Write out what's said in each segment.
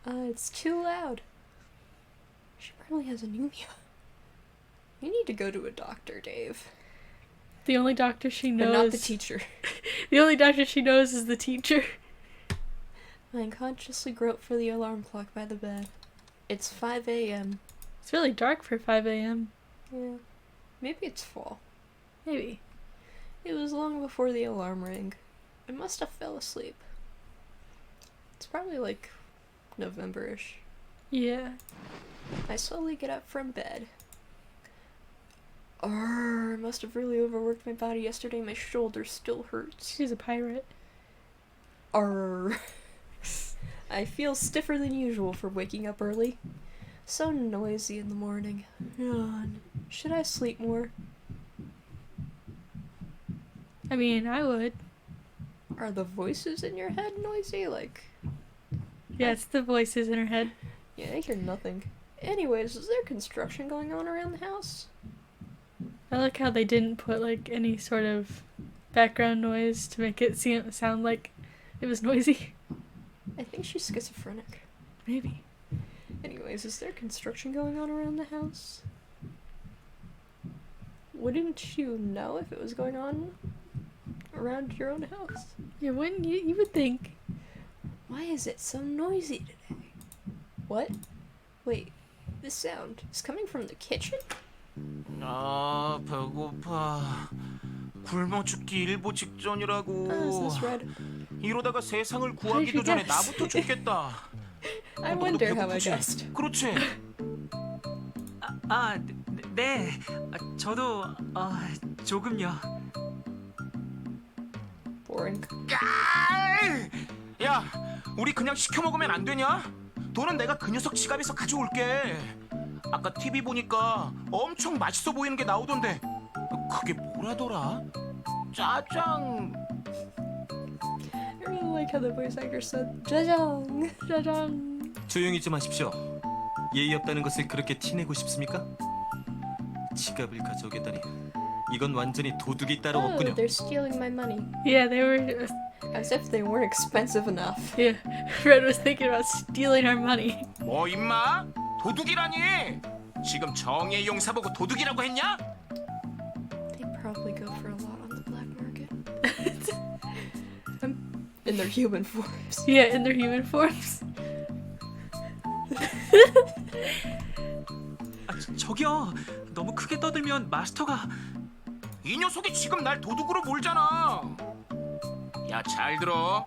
It's too loud. She probably has anemia. You need to go to a doctor, Dave. The only doctor she knows... But not the teacher. The only doctor she knows is the teacher. I unconsciously groped for the alarm clock by the bed. It's 5 a.m. It's really dark for 5 a.m. Yeah. Maybe it's fall. Maybe. It was long before the alarm rang. I must have fell asleep. It's probably like November-ish. Yeah. I slowly get up from bed. I must have really overworked my body yesterday. My shoulder still hurts. She's a pirate. I feel stiffer than usual for waking up early. So noisy in the morning. Yawn. Should I sleep more? I mean, I would. Are the voices in your head noisy? Like... Yeah, it's the voices in her head. Yeah, I hear nothing. Anyways, is there construction going on around the house? I like how they didn't put, like, any sort of background noise to make it sound like it was noisy. I think she's schizophrenic. Maybe. Anyways, is there construction going on around the house? Wouldn't you know if it was going on around your own house? Yeah, wouldn't you? You would think. Why is it so noisy today? What? Wait, this sound is coming from the kitchen? 아, 배고파. 굶어 죽기 일보 Is 직전이라고. this red? 이러다가 세상을 구하기도 전에 나부터 죽겠다. I wonder how I guessed. 그렇지. 네. 저도 조금요. Boring. 야, 우리 그냥 시켜 먹으면 안 되냐? 돈은 내가 그 녀석 지갑에서 가져올게. 아까 TV 보니까 엄청 맛있어 보이는 게 나오던데. 그게 뭐라더라? 짜장. I really like how the voice actor said, 짜장. 짜잔. 조용히 좀 하십시오. 예의 없다는 것을 그렇게 티내고 싶습니까? 지갑을 가져오겠다니 이건 완전히 도둑이 따로 Oh, 없군요. they're stealing my money. Yeah, they were... As if they weren't expensive enough. Yeah, Fred was thinking about stealing our money. 뭐 임마? 도둑이라니? 지금 정의의 용사 보고 도둑이라고 했냐? They probably go for a lot on the black market. In their human forms. Yeah, in their human forms. 저기요. 너무 크게 떠들면 마스터가... 이 녀석이 지금 날 도둑으로 몰잖아. 야, 잘 들어.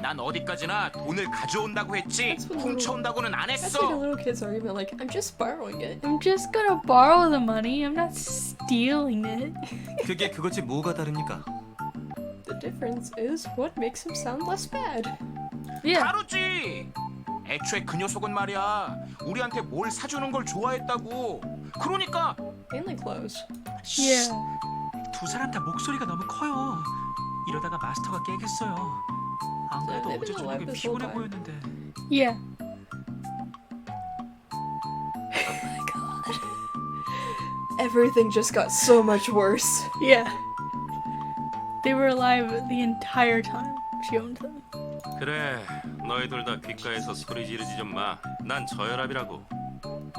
난 어디까지나 돈을 가져온다고 했지 That's what 훔쳐온다고는 안 That's like a 했어. little kid's argument, like, I'm just borrowing it. I'm just gonna borrow the money. I'm not stealing it. 그게 그거지 뭐가 다릅니까? The difference is what makes him sound less bad. Yeah. 다르지. 애초에 그 녀석은 말이야 우리한테 뭘 사주는 걸 좋아했다고. 그러니까 Mainly clothes. Yeah. 두 사람 다 목소리가 너무 커요. 이러다가 마스터가 깨겠어요. 안 그래도 they've 어제 been 저녁에 alive this 피곤해 whole time. 보였는데. Yeah. Oh my god. Everything just got so much worse. Yeah. They were alive the entire time she owned them. 그래, 너희들 다 귓가에서 소리 지르지 좀 마. 난 저혈압이라고.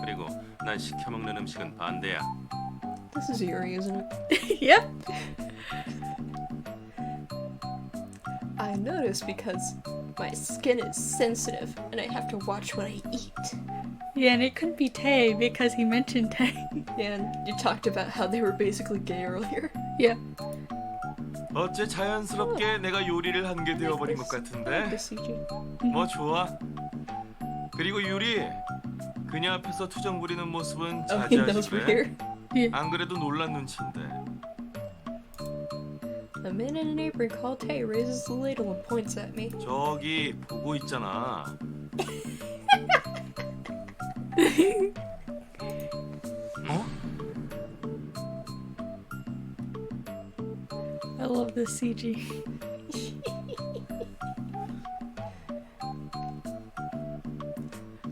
그리고 난 시켜먹는 음식은 반대야. This is Yuri, isn't it? Yep. I notice because my skin is sensitive and I have to watch what I eat. Yeah, and it couldn't be Tay because he mentioned Tay. And you talked about how they were basically gay earlier. Yeah. 어째 자연스럽게 내가 요리를 한 게 되어버린 것 I like 같은데? this CG. 뭐 좋아. 그리고 유리, 그녀 앞에서 투정 부리는 모습은 Oh, he knows 자제하지 we're 그래. here. Yeah. 안 그래도 놀란 눈치인데. A man in an apron called Tay raises the ladle and points at me. 저기 보고 있잖아. 어? I love this CG.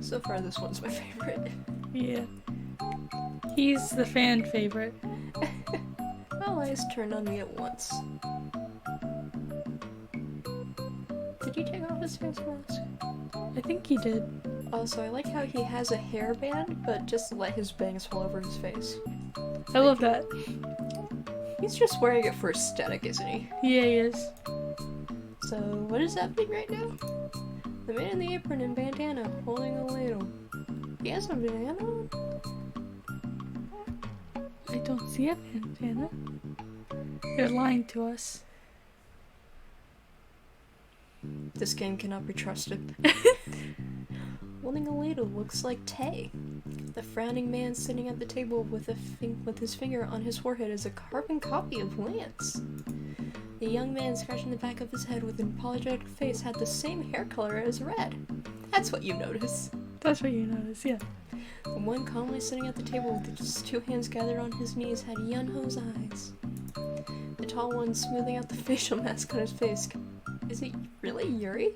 So far, this one's my favorite. Yeah. He's the fan favorite. All eyes turned on me at once. Did he take off his face mask? I think he did. Also, I like how he has a hairband, but just let his bangs fall over his face. I love that. He's just wearing it for aesthetic, isn't he? Yeah, he is. So, what is happening right now? The man in the apron and bandana, holding a ladle. He has a banana on? I don't see a bandana. They're lying to us. This game cannot be trusted. Holding a ladle looks like Tay. The frowning man sitting at the table with his finger on his forehead is a carbon copy of Lance. The young man scratching the back of his head with an apologetic face had the same hair color as Red. That's what you notice. That's what you notice, yeah. The one calmly sitting at the table with just two hands gathered on his knees had Yunho's eyes. The tall one smoothing out the facial mask on his face. Is it really Yuri?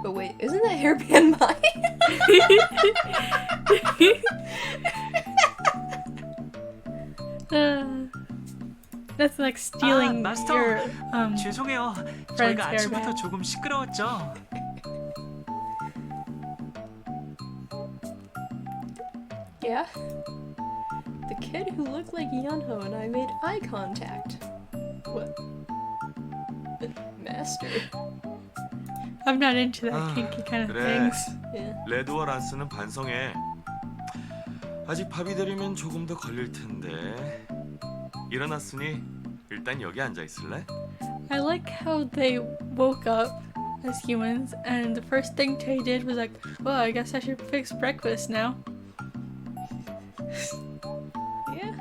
But wait, isn't that hairband mine? That's like stealing 마스터. your 죄송해요. friend's 저희가 아침부터 hairband. 조금 시끄러웠죠. Yeah. The kid who looked like Yunho and I made eye contact. What? Master. I'm not into that Ah, kinky kind of 그래. things. Yeah. 레드워 란스는 반성해. 아직 밥이 되려면 조금 더 걸릴 텐데. 일어났으니 일단 여기 앉아 있을래? I like how they woke up as humans, and the first thing Tay did was like, well, I guess I should fix breakfast now. Yeah.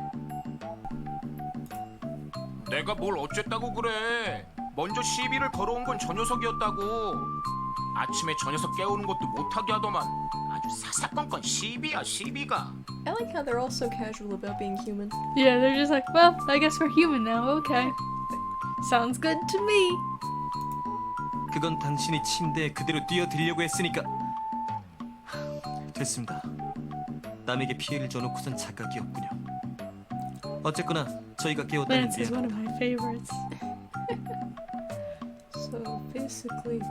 내가 뭘 어쨌다고 그래. 먼저 시비를 걸어온 건 저 녀석이었다고. 아침에 저 녀석 깨우는 것도 못하게 하더만. 아주 사사건건 시비야 시비가. I like how they're all so casual about being human. Yeah, they're just like, well, I guess we're human now, okay. Sounds good to me. 그건 당신이 침대에 그대로 뛰어들려고 했으니까. 됐습니다. 남에게 피해를 줘놓고선 착각이었군요. 어쨌거나 저희가 깨웠다니 Lance is one of 미안합니다. my favorites. So basically,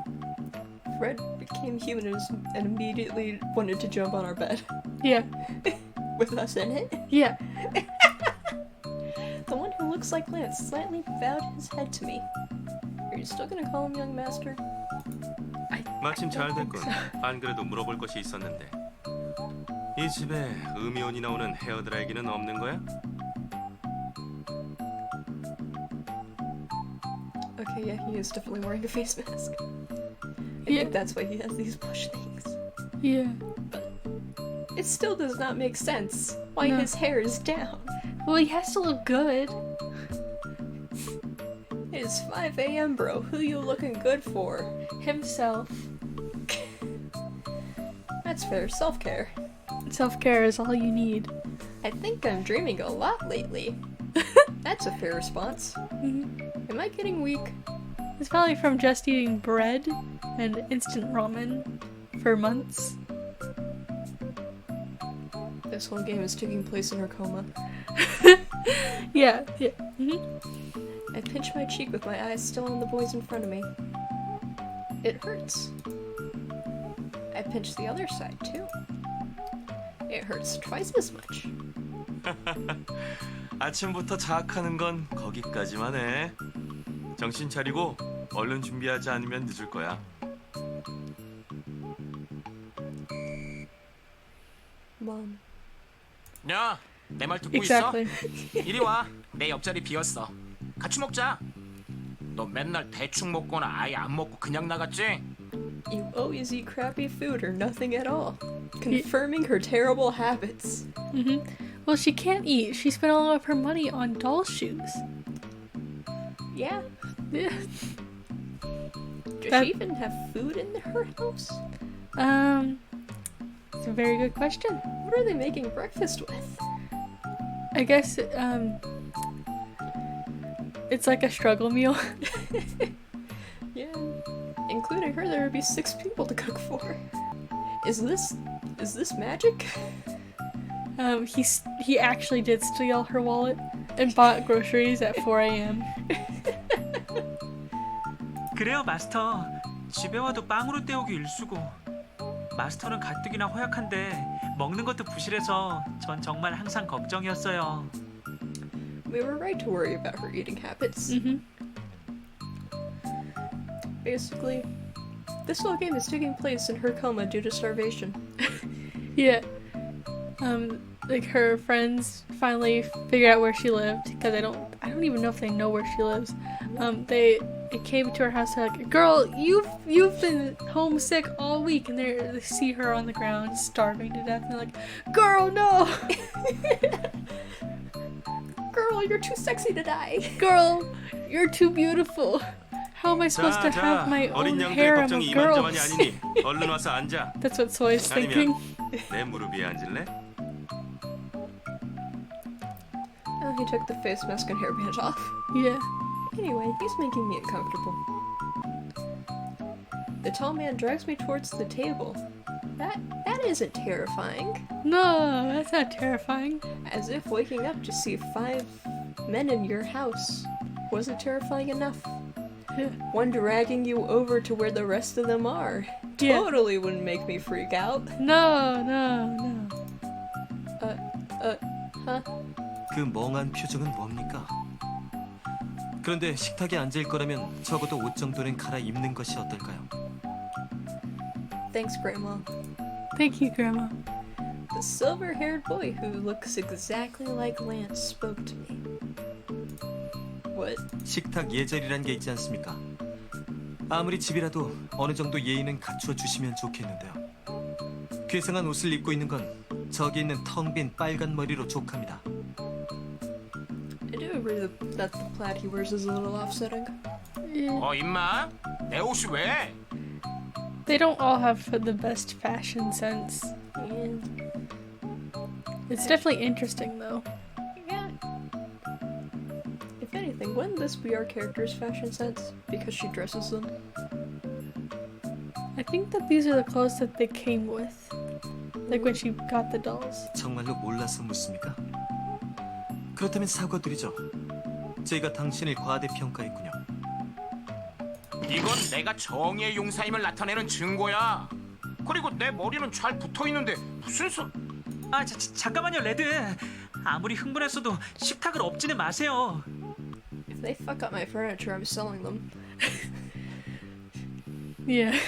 Fred became human and immediately wanted to jump on our bed Yeah, with us in it. yeah. The one who looks like Lance slightly bowed his head to me. Are you still gonna call him young master? 마침 잘 됐군. 안 그래도 물어볼 것이 있었는데. 이 집에 음이온이 나오는 헤어드라이기는 없는 거야? Okay, yeah, he is definitely wearing a face mask. I Yeah. think that's why he has these bush things. Yeah. It still does not make sense why No. his hair is down. Well, he has to look good. It's 5 a.m., bro. Who you looking good for? Himself. That's fair self-care. Self-care is all you need. I think I'm dreaming a lot lately. That's a fair response. Mhm. Am I getting weak? It's probably from just eating bread and instant ramen for months. This whole game is taking place in her coma. Yeah, yeah. Mhm. I pinch my cheek with my eyes still on the boys in front of me. It hurts. I pinch the other side too. It hurts twice as much. 아침부터 자학하는 건 거기까지만 해. 정신 차리고 얼른 준비하지 않으면 늦을 거야. Mom. 야, 내 말 듣고 Exactly. 있어? 이리 와. 내 옆자리 비었어. 같이 먹자. 너 맨날 대충 먹거나 아예 안 먹고 그냥 나갔지? You always eat crappy food or nothing at all. Confirming her terrible habits. Mhm. Well, she can't eat. She spent all of her money on doll shoes. Yeah. Yeah. Does That- she even have food in her house? It's a very good question. What are they making breakfast with? I guess it's like a struggle meal. Yeah. Including her, there would be 6 people to cook for. Is this magic? He actually did steal her wallet and bought groceries at 4 a.m. 그래요, 마스터. 집에 와도 빵으로 때우기 일쑤고. 마스터는 가뜩이나 허약한데 먹는 것도 부실해서 전 정말 항상 걱정이었어요. We were right to worry about her eating habits. Basically, this whole game is taking place in her coma due to starvation. Yeah. Like her friends finally figured out where she lived because I don't even know if they know where she lives. They came to her house. They're like, "Girl, you've been homesick all week," and they see her on the ground starving to death. And they're like, "Girl, no, Girl, you're too sexy to die. girl, you're too beautiful. How am I supposed to have my 어린 own 양들의 harem of 걱정이 이만저만이 girls?" 아니니 얼른 와서 앉아. That's what Soy's thinking. 아니면 내 무릎 위에 앉을래? Oh, he took the face mask and hairband off. Yeah. Anyway, he's making me uncomfortable. The tall man drags me towards the table. That isn't terrifying. No, that's not terrifying. As if waking up to see 5 men in your house wasn't terrifying enough. Yeah. One dragging you over to where the rest of them are. Yeah. Totally wouldn't make me freak out. No. Huh? 그 멍한 표정은 뭡니까? 그런데 식탁에 앉을 거라면 적어도 옷 정도는 갈아입는 것이 어떨까요? Thanks, Grandma. Thank you, Grandma. The silver-haired boy who looks exactly like Lance spoke to me. What? 식탁 예절이란 게 있지 않습니까? 아무리 집이라도 어느 정도 예의는 갖추어 주시면 좋겠는데요. 괴상한 옷을 입고 있는 건 저기 있는 텅 빈 빨간 머리로 족합니다. I do agree that the plaid he wears is a little offsetting. 임마, 내 옷이 왜? They don't all have the best fashion sense. Yeah. It's definitely interesting though. Yeah. If anything, wouldn't this be our character's fashion sense? Because she dresses them? I think that these are the clothes that they came with. Like when she got the dolls. 정말로 몰라서 묻습니까? 그렇다면 사과드리죠. 제가 당신을 과대평가했군요. 이건 내가 정의의 용사임을 나타내는 증거야. 그리고 내 머리는 잘 붙어있는데 무슨 잠깐만요, 레드. 아무리 흥분했어도 식탁을 엎지는 마세요. If they fuck up my furniture, I'm selling them. Yeah.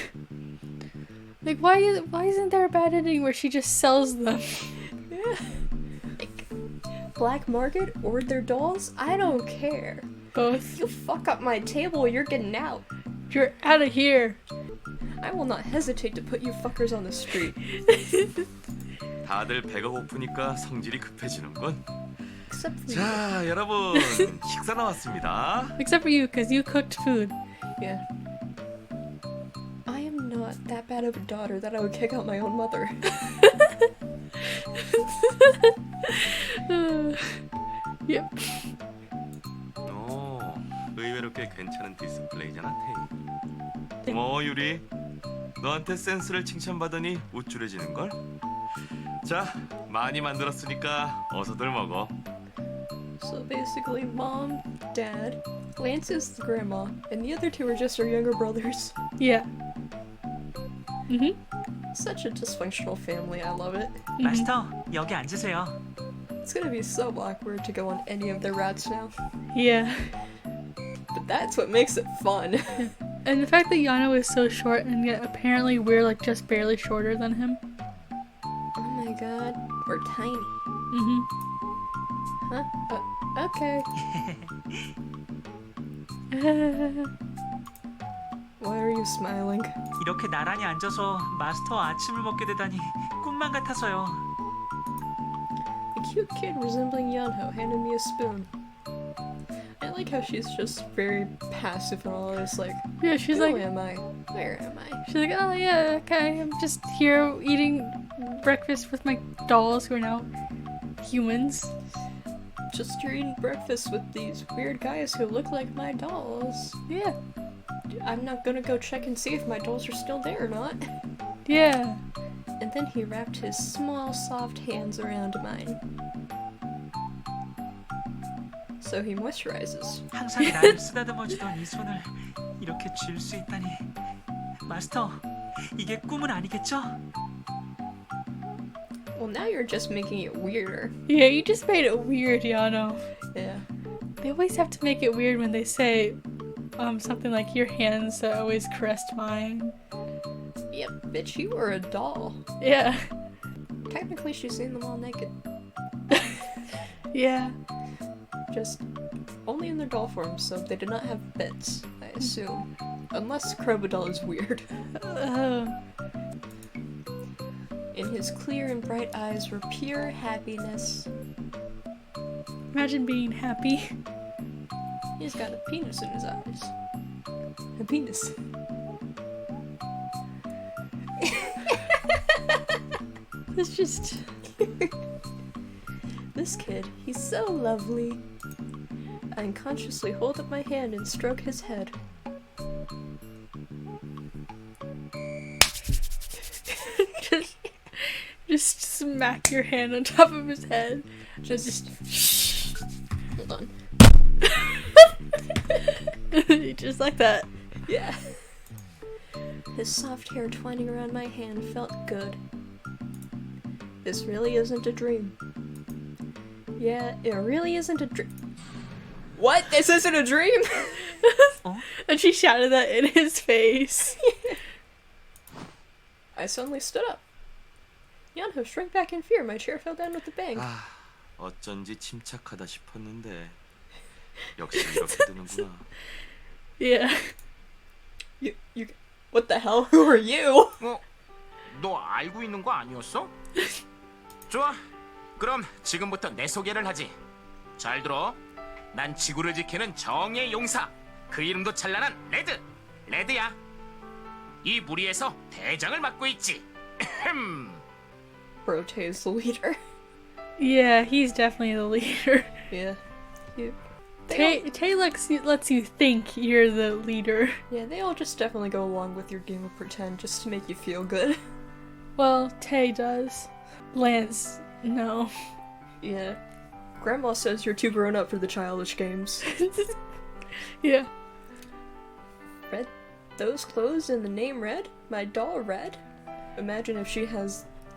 Like why isn't there a bad ending where she just sells them? Like, black market or their dolls? I don't care. Both. You fuck up my table, you're getting out. You're out of here. I will not hesitate to put you fuckers on the street. 다들 배가 고프니까 성질이 급해지는군. Except for you. 자, 여러분 식사 나왔습니다. Except for you, because you cooked food. Yeah. I am not that bad of a daughter that I would kick out my own mother. Yep. 오, 의외로 꽤 괜찮은 디스플레이잖아, 테이. 고마워, 유리. 너한테 센스를 칭찬받으니 우쭐해지는 걸. 자, 많이 만들었으니까 어서들 먹어. So basically, Mom, Dad, Lance is the grandma, and the other two are just our younger brothers. Yeah. Mhm. Such a dysfunctional family, I love it. 마스터, 여기 앉으세요. It's gonna be so awkward to go on any of their routes now. Yeah. But that's what makes it fun. And the fact that Yano is so short and yet apparently we're like just barely shorter than him. Oh my god, we're tiny. Mhm. Huh? Okay. Why are you smiling? 이렇게 나란히 앉아서 마스터와 아침을 먹게 되다니 꿈만 같아서요. A cute kid resembling Yanho handed me a spoon. I like how she's just very passive and all this, like, Yeah, she's who like, am I? Where am I? she's like, oh yeah, okay, I'm just here eating breakfast with my dolls who are now humans. Just here eating breakfast with these weird guys who look like my dolls. Yeah. I'm not gonna go check and see if my dolls are still there or not. Yeah. And then he wrapped his small, soft hands around mine. So he moisturizes. 항상 나를 쓰다듬어주던 이 손을 이렇게 쥘 수 있다니. 마스터, 이게 꿈은 아니겠죠? Well, now you're just making it weirder. Yeah, you just made it weird, Yano. Yeah. They always have to make it weird when they say something like, your hands always caressed mine. Yep, bitch, you were a doll. Yeah. Technically, she's seen them all naked. Yeah. Just only in their doll form, so they did not have bits, I assume. Unless Crocodile is weird. In his clear and bright eyes were pure happiness. Imagine being happy. He's got a penis in his eyes. A penis. It's just... This kid, he's so lovely. I unconsciously hold up my hand and stroke his head. just smack your hand on top of his head. Just Hold on. just like that. Yeah. His soft hair twining around my hand felt good. This really isn't a dream. Yeah, it really isn't a dream. What? This isn't a dream? And she shouted that in his face. I suddenly stood up. Yanho shrank back in fear. My chair fell down with a bang. 아, 어쩐지 침착하다 싶었는데 역시 이렇게 되는구나. Yeah. You, what the hell? Who are you? 너 알고 있는 거 아니었어? 좋아. 그럼 지금부터 내 소개를 하지. 잘 들어. 난 지구를 지키는 정의의 용사. 그 이름도 찬란한 레드. 레드야. 이 무리에서 대장을 맡고 있지. Brote is the leader. Yeah, he's definitely the leader. Yeah. Tay lets you think you're the leader. Yeah, they all just definitely go along with your game of pretend just to make you feel good. Well, Tay does. Lance, no. Yeah. Grandma says you're too grown up for the childish games. Yeah. Red? Those clothes and the name Red? My doll Red? Imagine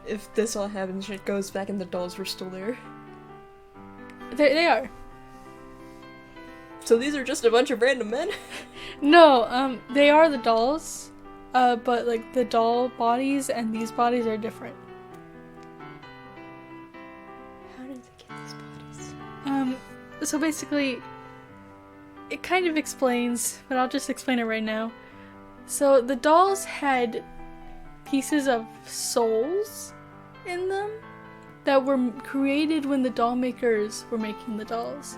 if this all happens and it goes back and the dolls were still there. They are. So these are just a bunch of random men? No, they are the dolls. But like the doll bodies and these bodies are different. How did they get these bodies? So basically, it kind of explains, but I'll just explain it right now. So the dolls had pieces of souls in them that were created when the doll makers were making the dolls.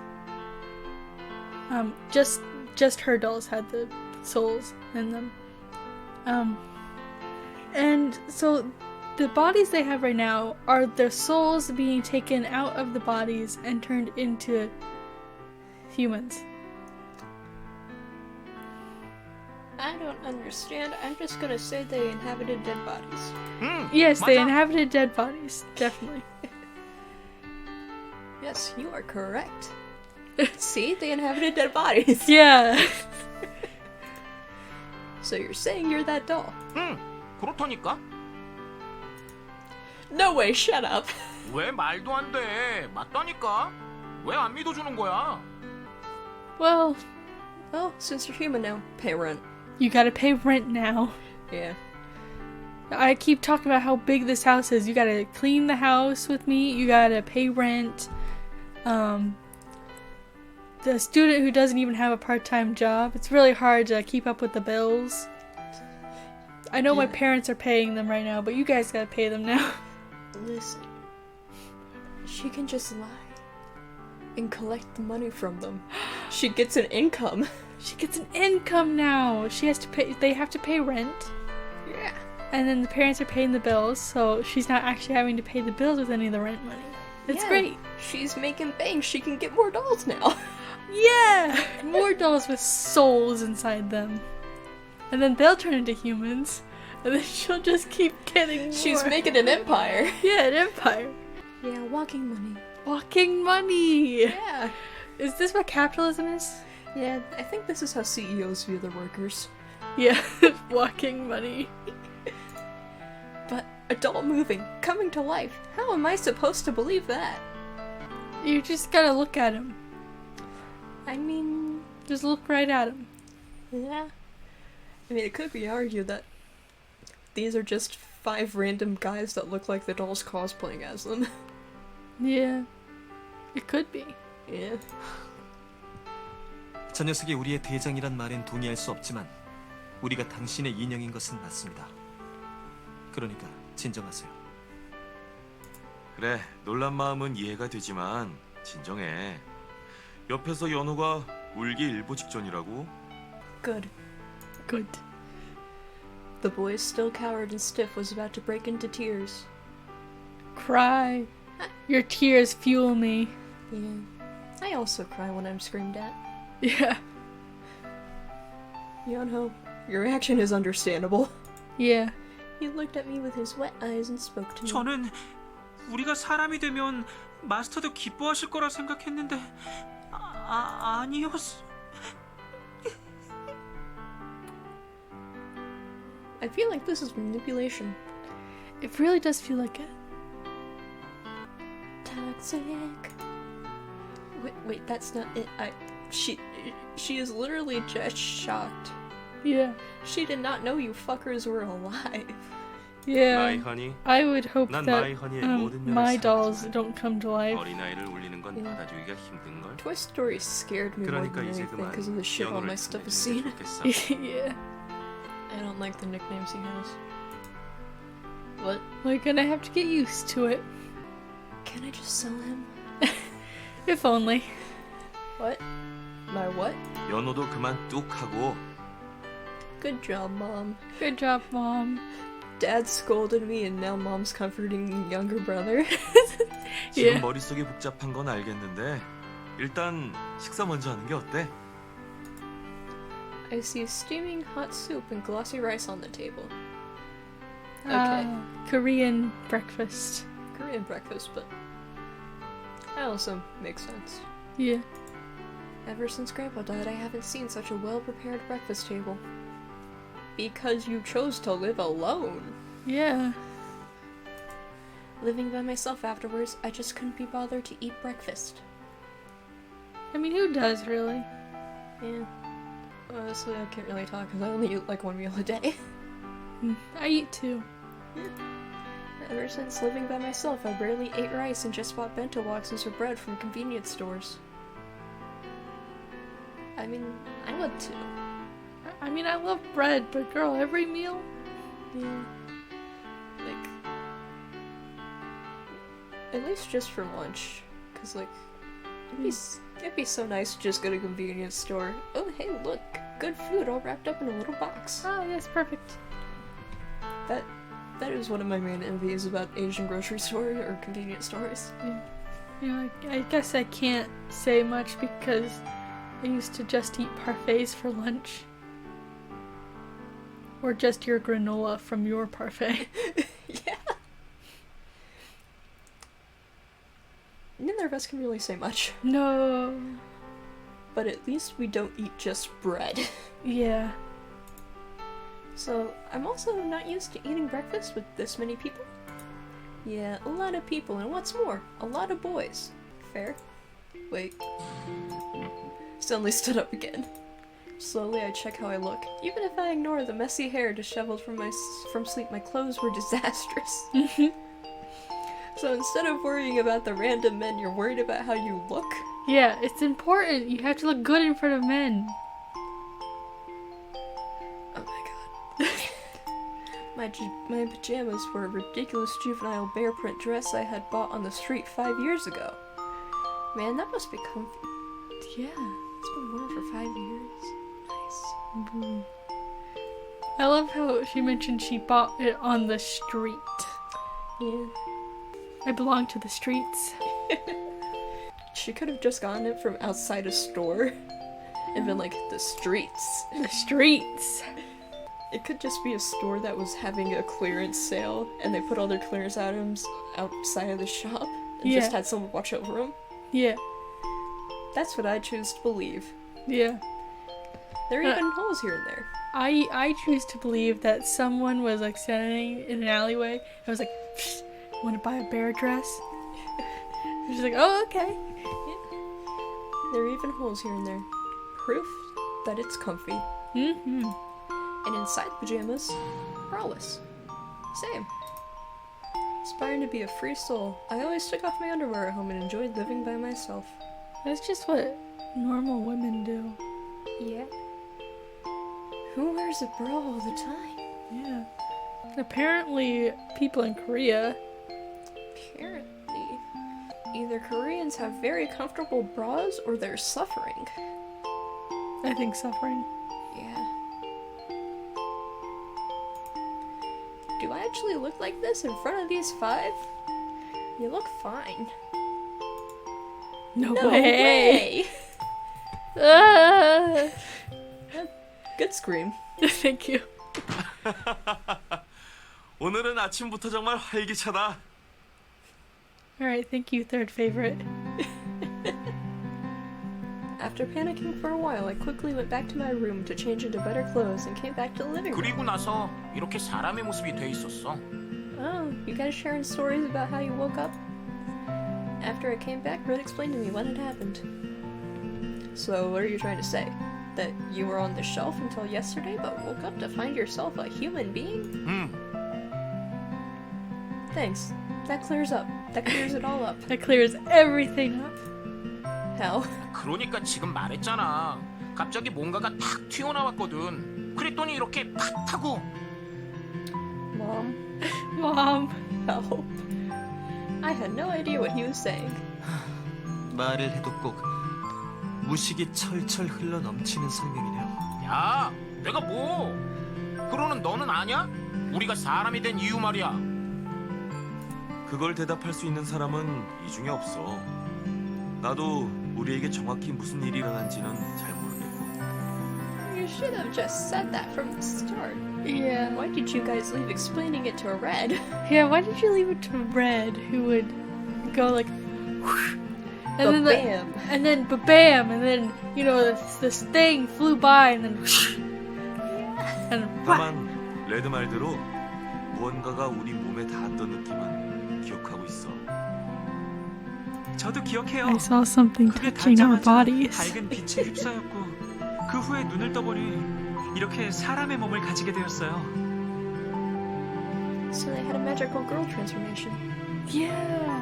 Just her dolls had the souls in them. And so the bodies they have right now are their souls being taken out of the bodies and turned into humans. I don't understand. I'm just gonna say they inhabited dead bodies. Yes, they 맞아. inhabited dead bodies, definitely. Yes, you are correct. See? They inhabited dead bodies. Yeah. So you're saying you're that doll? 그렇다니까. No way, shut up. 왜 말도 안 돼? 맞다니까. 왜 안 믿어주는 거야? Well, Since you're human now, pay rent. you gotta pay rent now. Yeah. I keep talking about how big this house is. You gotta clean the house with me. You gotta pay rent. The student who doesn't even have a part-time job, it's really hard to keep up with the bills. I know my Yeah. parents are paying them right now, but you guys gotta pay them now. Listen. She can just lie and collect the money from them. She gets an income. She gets an income now. She has to pay. They have to pay rent. Yeah. And then the parents are paying the bills, so she's not actually having to pay the bills with any of the rent money. It's Yeah. great. She's making bank. She can get more dolls now. Yeah! More dolls with souls inside them. And then they'll turn into humans. And then she'll just keep getting more. She's making an empire. Yeah, an empire. Yeah, walking money. Walking money! Yeah. Is this what capitalism is? Yeah, I think this is how CEOs view their workers. Yeah, walking money. But A doll moving, coming to life. How am I supposed to believe that? You just gotta look at him. I mean, Just look right at him. yeah. I mean, it could be argued that these are just 5 random guys that look like the dolls cosplaying as them. Yeah. It could be. Yeah. 저 녀석이 우리의 대장이란 말엔 동의할 수 없지만 우리가 당신의 인형인 것은 맞습니다. 그러니까 진정하세요. 그래, 놀란 마음은 이해가 되지만 진정해. 옆에서 연호가 울기 일보 직전이라고. Good. Good. The boy, still coward and stiff, was about to break into tears. Cry. Your tears fuel me. Yeah. I also cry when I'm screamed at. Yeah. Yonho, your reaction is understandable. Yeah. He looked at me with his wet eyes and spoke to me. 저는 우리가 사람이 되면 마스터도 기뻐하실 거라 생각했는데 아니었어. I feel like this is manipulation. It really does feel like it. Toxic. Wait, that's not it. She is literally just shocked. Yeah. She did not know you fuckers were alive. Yeah. 마이 허니, I would hope 난 that 마이 허니의 모든 면을 my dolls 사랑하지만 don't come to life. 어린아이를 울리는 건 Yeah. 받아주기가 힘든 걸. Toy Story scared me more 그러니까 than 이제 anything 그만 because of the shit all 연호를 my stuff is 보내주는 seen. 게 좋겠어. Yeah. I don't like the nicknames he has. What? We're gonna have to get used to it. Can I just sell him? If only. What? My what? 연호도 그만 뚝 하고. Good job, Mom. Good job, Mom. Dad scolded me and now Mom's comforting younger brother. 지금 예. 머릿속이 복잡한 건 알겠는데 일단 식사 먼저 하는 게 어때? I see steaming hot soup and glossy rice on the table. Okay. Korean breakfast. Korean breakfast, but that also makes sense. Yeah. Ever since Grandpa died, I haven't seen such a well-prepared breakfast table. Because you chose to live alone. Yeah. Living by myself afterwards, I just couldn't be bothered to eat breakfast. I mean, who does really? Yeah. Honestly, I can't really talk because I only eat like 1 meal a day. I eat too. Ever since living by myself, I barely ate rice and just bought bento boxes or bread from convenience stores. I mean, I would too. I mean, I love bread, but girl, every meal? Yeah. Like, at least just for lunch. Cause like, it'd be so nice to just go to a convenience store. Oh, hey, look, good food all wrapped up in a little box. Oh, yes, perfect. That is one of my main envies about Asian grocery store or convenience stores. Yeah. You know, I guess I can't say much because I used to just eat parfaits for lunch. Or just your granola from your parfait. Yeah. Neither of us can really say much. No. But at least we don't eat just bread. Yeah. So, I'm also not used to eating breakfast with this many people. Yeah, a lot of people, and what's more, a lot of boys. Fair? Wait. Suddenly stood up again. Slowly I check how I look. Even if I ignore the messy hair disheveled from sleep, my clothes were disastrous. So instead of worrying about the random men, you're worried about how you look? Yeah, it's important. You have to look good in front of men. Oh my god. My pajamas were a ridiculous juvenile bear print dress I had bought on the street 5 years ago. Man, that must be comfy. Yeah. It's been worn for 5 years. Nice. I love how she mentioned she bought it on the street. Yeah. I belong to the streets. She could have just gotten it from outside a store and been like, the streets. The streets. It could just be a store that was having a clearance sale and they put all their clearance items outside of the shop and just Yeah. had someone watch over them. Yeah. That's what I choose to believe. Yeah. There are even holes here and there. I choose to believe that someone was like standing in an alleyway and was like, want to buy a bear dress? She's like, oh, okay. There are even holes here and there. Proof that it's comfy. Mm-hmm. And inside pajamas, braless. Same. Aspiring to be a free soul, I always took off my underwear at home and enjoyed living by myself. That's just what normal women do. Yeah. Who wears a bra all the time? Yeah. Apparently, people in Korea. Apparently. Either Koreans have very comfortable bras or they're suffering. I think suffering. Yeah. Do I actually look like this in front of these 5? You look fine. No, No way. way! Ah! Good scream. Thank you. 오늘은 아침부터 정말 활기차다. Alright, thank you, third favorite. After panicking for a while, I quickly went back to my room to change into better clothes and came back to the living room. 그리고 나서 이렇게 사람의 모습이 돼 있었어. Oh, you guys sharing stories about how you woke up? After I came back, Ruth explained to me what had happened. So, what are you trying to say? That you were on the shelf until yesterday, but woke up to find yourself a human being? Thanks. That clears up. That clears it all up. That clears everything up. How? 그러니까 지금 말했잖아. 갑자기 뭔가가 탁 튀어나왔거든. 그랬더니 이렇게 팍 하고. Mom, Mom. help. I had no idea what he was saying. 말을 해도 꼭 무식이 철철 흘러 넘치는 설명이네요. 야, 내가 뭐? 그러는 너는 아냐? 우리가 사람이 된 이유 말이야. 그걸 대답할 수 있는 사람은 이 중에 없어. 나도 우리에게 정확히 무슨 일이 일어난지는 잘 모르겠고. You should have just said that from the start. Yeah. Why did you guys leave explaining it to Red? Yeah, why did you leave it to Red, who would go like, whoosh, and then Ba-bam. and then ba-bam, and then, you know, this thing flew by, and then whoosh, and whack. 다만 레드 말대로 무언가가 우리 몸에 닿았던 느낌은 기억하고 있어. 저도 기억해요. I saw something 그게 touching our 닿자마자 bodies. 밝은 빛에 휩싸였고 그 후에 눈을 떠보니 이렇게 사람의 몸을 가지게 되었어요. So they had a magical girl transformation. Yeah.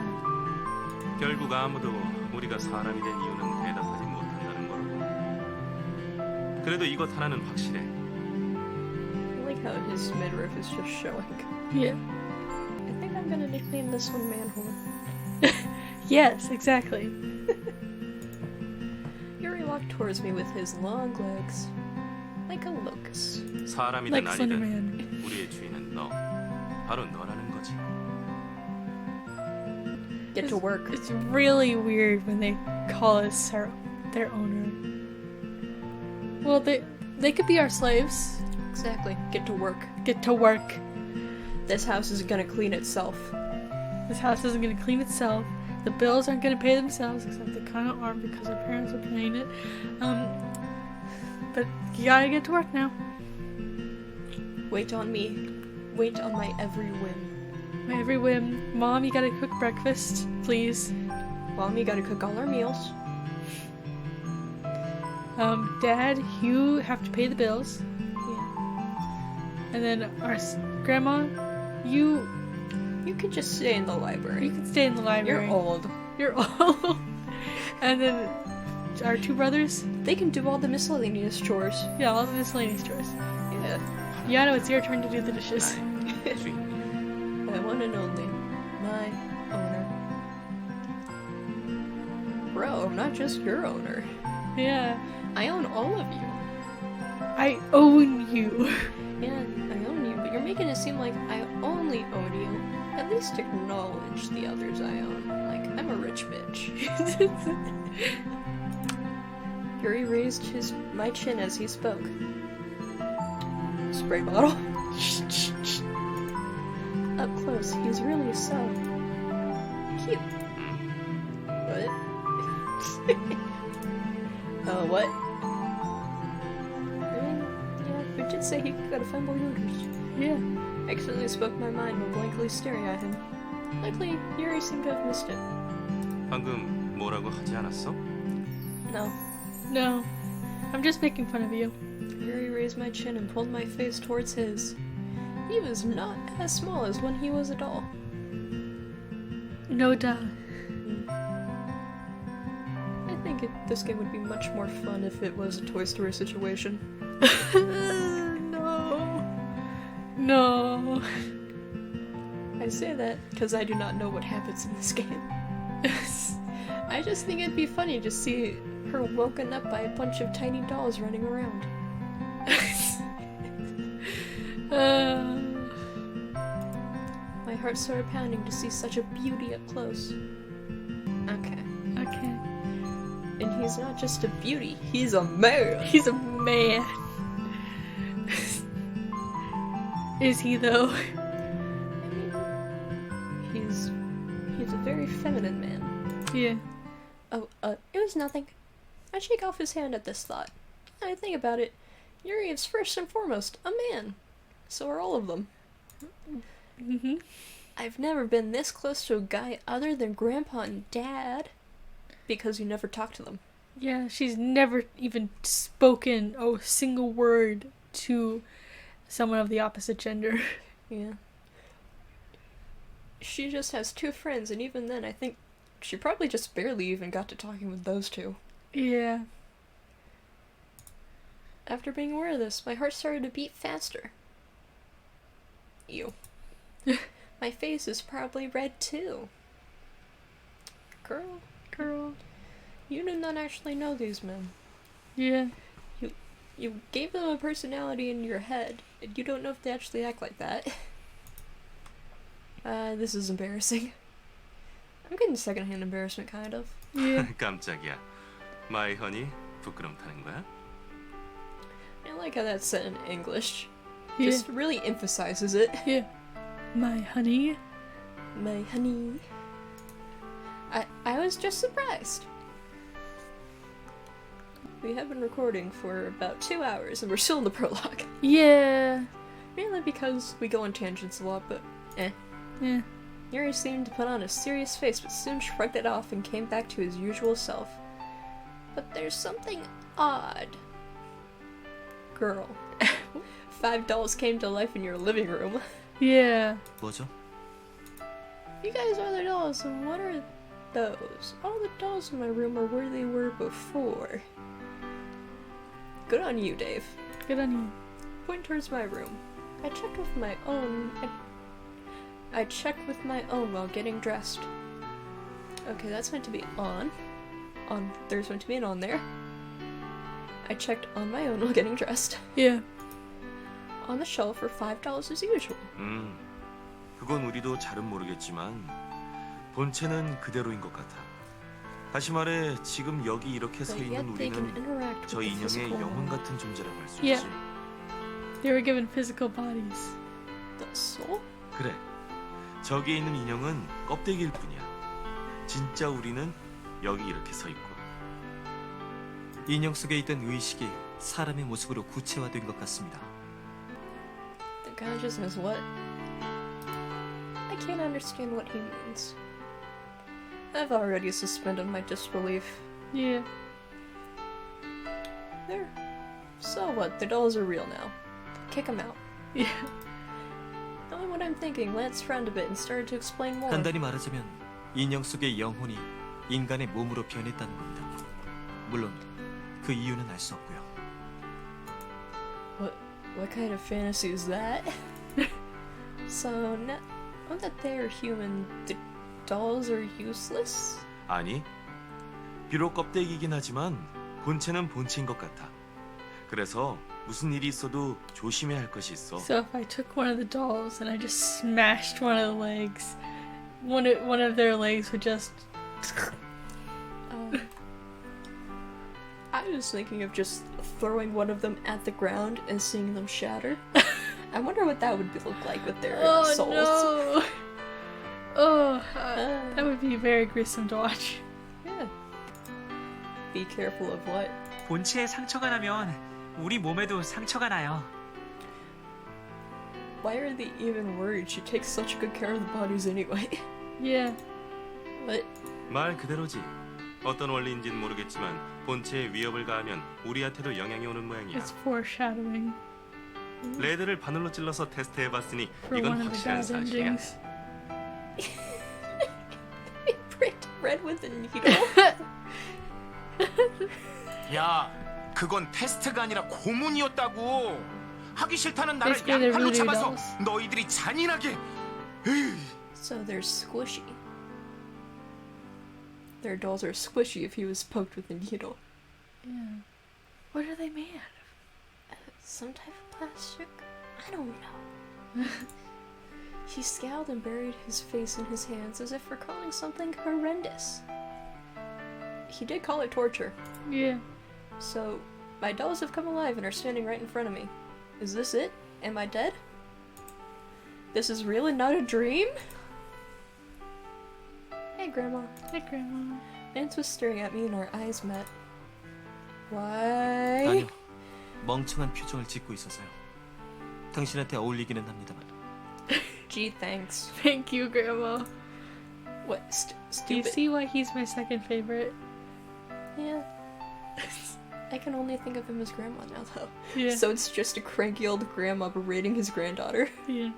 결국 아무도 우리가 사람이 된 이유는 대답하지 못한다는 거라고. 그래도 이것 하나는 확실해. I like how his midriff is just showing. Yeah. I think I'm gonna nickname this one Manhole. Yes, exactly. Yuri walked towards me with his long legs, like a locust. 사람이든 Like 아니든 Slenderman. 우리의 주인은 너. 바로 너라는 거지. Get to work. It's really weird when they call us their owner. Well, they could be our slaves. Exactly. Get to work. Get to work. This house is gonna clean itself. This house isn't going to clean itself. The bills aren't going to pay themselves, except they kind of are because our parents are paying it. But you gotta get to work now. Wait on me. Wait on my every whim. My every whim. Mom, you gotta cook breakfast, please. Mom, you gotta cook all our meals. Dad, you have to pay the bills. Yeah. And then Grandma, you You could just stay in the library. can stay in the library. You're old. You're old. And then our 2 brothers, They can do all the miscellaneous chores. yeah, all the miscellaneous chores. Yeah. Yano, it's your turn to do the dishes. 주인. My one and only. My owner. Bro, I'm not just your owner. Yeah. I own all of you. I own you. Yeah, I own you, but you're making it seem like I only own you. At least acknowledge the others I own. Like, I'm a rich bitch. Yuri raised my chin as he spoke. Spray bottle. Up close, he's really so cute. What? What? did say he could have fun orders. Yeah. I accidentally spoke my mind while blankly staring at him. Likely, Yuri seemed to have missed it. 방금 뭐라고 하지 않았어? No. No. I'm just making fun of you. Yuri raised my chin and pulled my face towards his. He was not as small as when he was a doll. No doubt. I think this game would be much more fun if it was a Toy Story situation. No. No. I say that because I do not know what happens in this game. I just think it'd be funny to see her woken up by a bunch of tiny dolls running around. My heart started pounding to see such a beauty up close. Okay. Okay. And he's not just a beauty, he's a man! He's a man. Is he though? I mean, he's a very feminine man. Yeah. Oh, it was nothing. I shake off his hand at this thought. I think about it. Yuri is first and foremost a man. So are all of them. Mm-hmm. I've never been this close to a guy other than Grandpa and Dad. Because you never talk to them. Yeah, she's never even spoken a single word to someone of the opposite gender. Yeah. She just has two friends, and even then I think she probably just barely even got to talking with those two. Yeah. After being aware of this, my heart started to beat faster. Ew. My face is probably red too. Girl, you do not actually know these men. Yeah. You gave them a personality in your head, and you don't know if they actually act like that. This is embarrassing. I'm getting secondhand embarrassment, kind of. Yeah. 깜짝이야. My honey, 부끄럼 타는 거야? I like how that's said in English. Yeah. Just really emphasizes it. Yeah. My honey. My honey. I was just surprised. We have been recording for about 2 hours and we're still in the prologue. Yeah. Mainly because we go on tangents a lot, but eh. Yeah. Yuri seemed to put on a serious face but soon shrugged it off and came back to his usual self. But there's something odd. Girl. 5 dolls came to life in your living room. Yeah. 뭐죠? You guys are the dolls, and what are those? All the dolls in my room are where they were before. Good on you, Dave. Good on you. Point towards my room. I checked with my own. I checked with my own while getting dressed. Okay, that's meant to be on. There's meant to be an on there. I checked on my own while getting dressed. Yeah. On the shelf for $5 as usual. 그건 우리도 잘은 모르겠지만 본체는 그대로인 것 같아. 다시 말해 지금 여기 이렇게 서 But yet 있는 they can 우리는 interact 저 with the 인형의 physical 영혼 world. 같은 존재라고 할 수 Yeah. 있지. They were given physical bodies. The soul? 그래. 저기에 있는 인형은 껍데기일 뿐이야. 진짜 우리는 여기 이렇게 서 있고. 인형 속에 있던 의식이 사람의 모습으로 구체화된 것 같습니다. The consciousness what? I can't understand what he means. I've already suspended my disbelief. Yeah. There. So what? The dolls are real now. Kick them out. Yeah. Knowing what I'm thinking, Lance frowned a bit and started to explain more. 간단히 말하자면 인형 속의 영혼이 인간의 몸으로 변했다는 겁니다. 물론 그 이유는 알 수 없고요. What kind of fantasy is that? So now that they're human, the dolls are useless? 아니, 비록 껍데기이긴 하지만 본체는 본체인 것 같아. 그래서 무슨 일이 있어도 조심해야 할 것이 있어. So if I took one of the dolls and I just smashed one of the legs, one of their legs would just. I was thinking of just throwing one of them at the ground and seeing them shatter. I wonder what that would look like with their souls. No. Oh, that would be very gruesome to watch. Yeah. Be careful of what? 본체에 상처가 나면 우리 몸에도 상처가 나요. why are they even worried? She takes such good care of the bodies anyway. Yeah. But 말 그대로지. 어떤 원리인지는 모르겠지만 본체에 위협을 가하면 우리한테도 영향이 오는 모양이야. It's foreshadowing 레드를 바늘로 찔러서 테스트해봤으니 for 이건 one of the 확실한 bad 사실이야. endings. they pricked Red with a needle. 야, 그건 테스트가 아니라 고문이었다고. 하기 싫다는 나를 Basically, they're 양팔로 voodoo 잡아서 dolls. 너희들이 잔인하게. 에이. So they're squishy. Their dolls are squishy if he was poked with a needle. Yeah. What are they made out Some type of plastic? I don't know. He scowled and buried his face in his hands as if recalling something horrendous. He did call it torture. of? Yeah. So, my dolls have come alive and are standing right in front of me. Is this it? Am I dead? This is real and not a dream? Hey, Grandma. Hey, Grandma. Nance was staring at me and our eyes met. Why? 아니요. 멍청한 표정을 짓고 있어서요. 당신한테 어울리기는 합니다만. Gee, thanks. Thank you, Grandma. What? Do you Stupid. see why he's my second favorite? Yeah. I can only think of him as Grandma now, though. Yeah. So it's just a cranky old grandma berating his granddaughter. Yeah.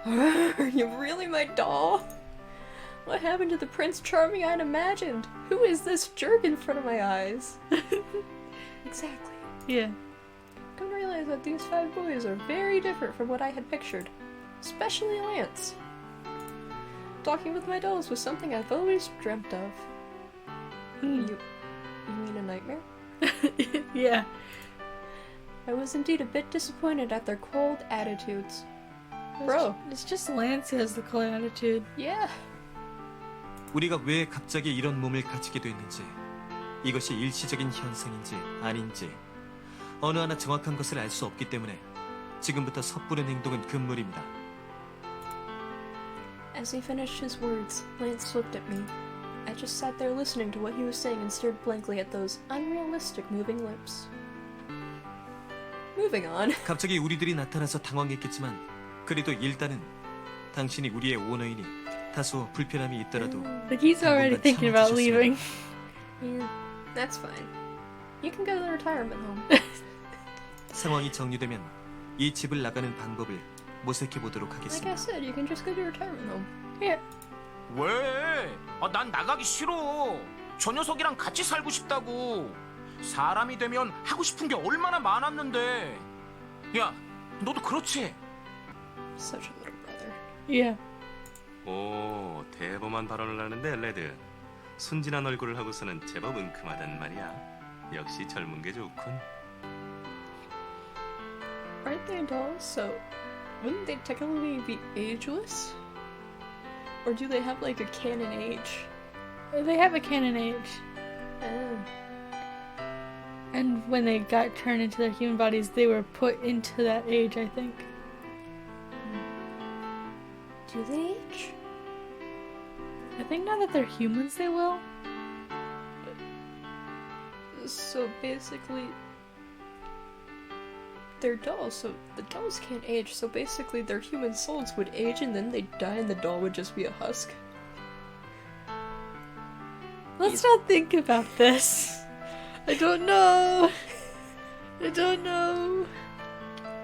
Are you really my doll? What happened to the Prince Charming I'd imagined? Who is this jerk in front of my eyes? Exactly. Yeah. Come to realize that these 5 boys are very different from what I had pictured. Especially Lance. Talking with my dolls was something I've always dreamt of. You mean a nightmare? Yeah. I was indeed a bit disappointed at their cold attitudes. Bro. It's just Lance who has the cool attitude. Yeah. 우리가 왜 갑자기 이런 몸을 가지게 됐는지, 이것이 일시적인 현상인지 아닌지 어느 하나 정확한 것을 알 수 없기 때문에 지금부터 섣부른 행동은 금물입니다. As he finished his words, Lance looked at me. I just sat there listening to what he was saying and stared blankly at those unrealistic moving lips. Moving on. 갑자기 우리들이 나타나서 당황했겠지만 그래도 일단은 당신이 우리의 오너이니 다소 불편함이 있더라도 Like he's already thinking about leaving. Yeah, that's fine. You can go to the retirement home. 상황이 정리되면 이 집을 나가는 방법을 모색해 보도록 Like I 하겠습니다. said, you can just go to your retirement home. Yeah. 왜? 난 나가기 싫어. 저 녀석이랑 같이 살고 싶다고. 사람이 되면 하고 싶은 게 얼마나 많았는데. 야, 너도 그렇지? Such a little brother. Yeah. 오, 대범한 발언을 하는데 레드. 순진한 얼굴을 하고서는 제법 은큼하단 말이야. 역시 젊은 게 좋군. Aren't they dolls? So, wouldn't they technically be ageless? Or do they have like a canon age? They have a canon age. Oh. And when they got turned into their human bodies, they were put into that age, I think. Do they age? I think now that they're humans, they will. So basically, they're dolls, so the dolls can't age, so basically their human souls would age and then they'd die and the doll would just be a husk. Let's not think about this. I don't know. I don't know.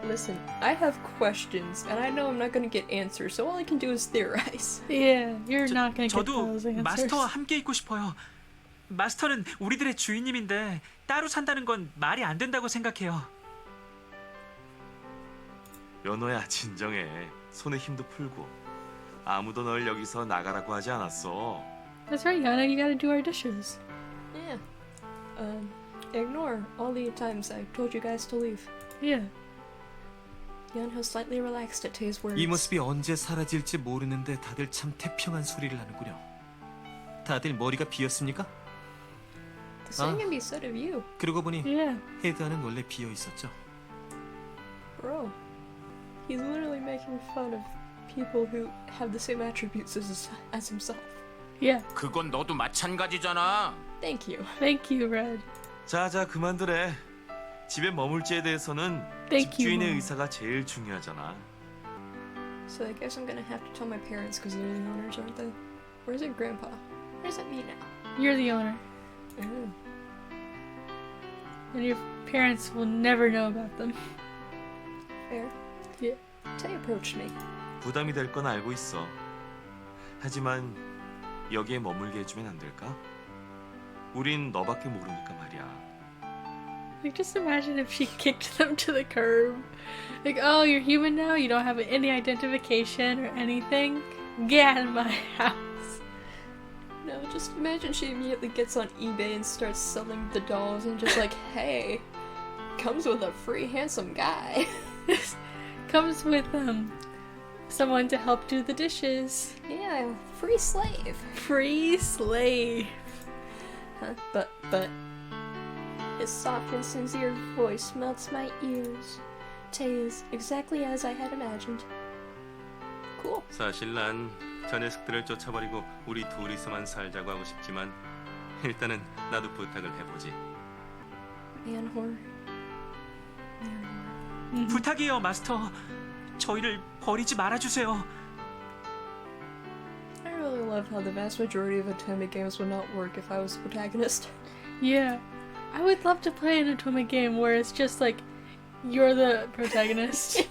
Listen, I have questions, and I know I'm not gonna get answers, so all I can do is theorize. Yeah, you're not gonna get 저도 those answers. 마스터와 함께 있고 싶어요. 마스터는 우리들의 주인님인데 따로 산다는 건 말이 안 된다고 생각해요. 연호야, 진정해. 손에 힘도 풀고. 아무도 널 여기서 나가라고 하지 않았어. That's right, Yana. You gotta do our dishes. Yeah. Ignore all the times I've told you guys to leave. Yeah. Yunho slightly relaxed at Tae's words. 이 모습이 언제 사라질지 모르는데 다들 참 태평한 소리를 하는군요. 다들 머리가 비었습니까? The same can be said of you, 그러고 보니 Yeah. 헤드안은 원래 비어 있었죠. bro. He's literally making fun of people who have the same attributes as himself. Yeah. 그건 너도 마찬가지잖아. Thank you. Thank you, Red. 자자, 그만두래. 집에 머물지에 대해서는 Thank you, 집주인의 Mom. 의사가 제일 중요하잖아. So I guess I'm gonna have to tell my parents because they're the owners, aren't they? Or is it Grandpa? Or is it me now? You're the owner, Oh. and your parents will never know about them. Fair. Yeah. Tay approached me. 부담이 될 건 알고 있어. 하지만 여기에 머물게 해주면 안 될까? 우린 너밖에 모르니까 말이야. Like, just imagine if she kicked them to the curb. Like, oh, you're human now? You don't have any identification or anything? Get out of my house. No, just imagine she immediately gets on eBay and starts selling the dolls and just like, hey, comes with a free handsome guy. Comes with, someone to help do the dishes. Yeah, free slave. Free slave. Huh? But, his soft and sincere voice melts my ears. Tay is exactly as I had imagined. Cool. 사실 난 저 녀석들을 쫓아버리고 우리 둘이서만 살자고 하고 싶지만 일단은 나도 부탁을 해보지. Man whore. 부탁이에요, 마스터. 저희를 버리지 말아주세요. I really love how the vast majority of Atomic games would not work if I was the protagonist. Yeah. I would love to play an atomic game where it's just like, you're the protagonist.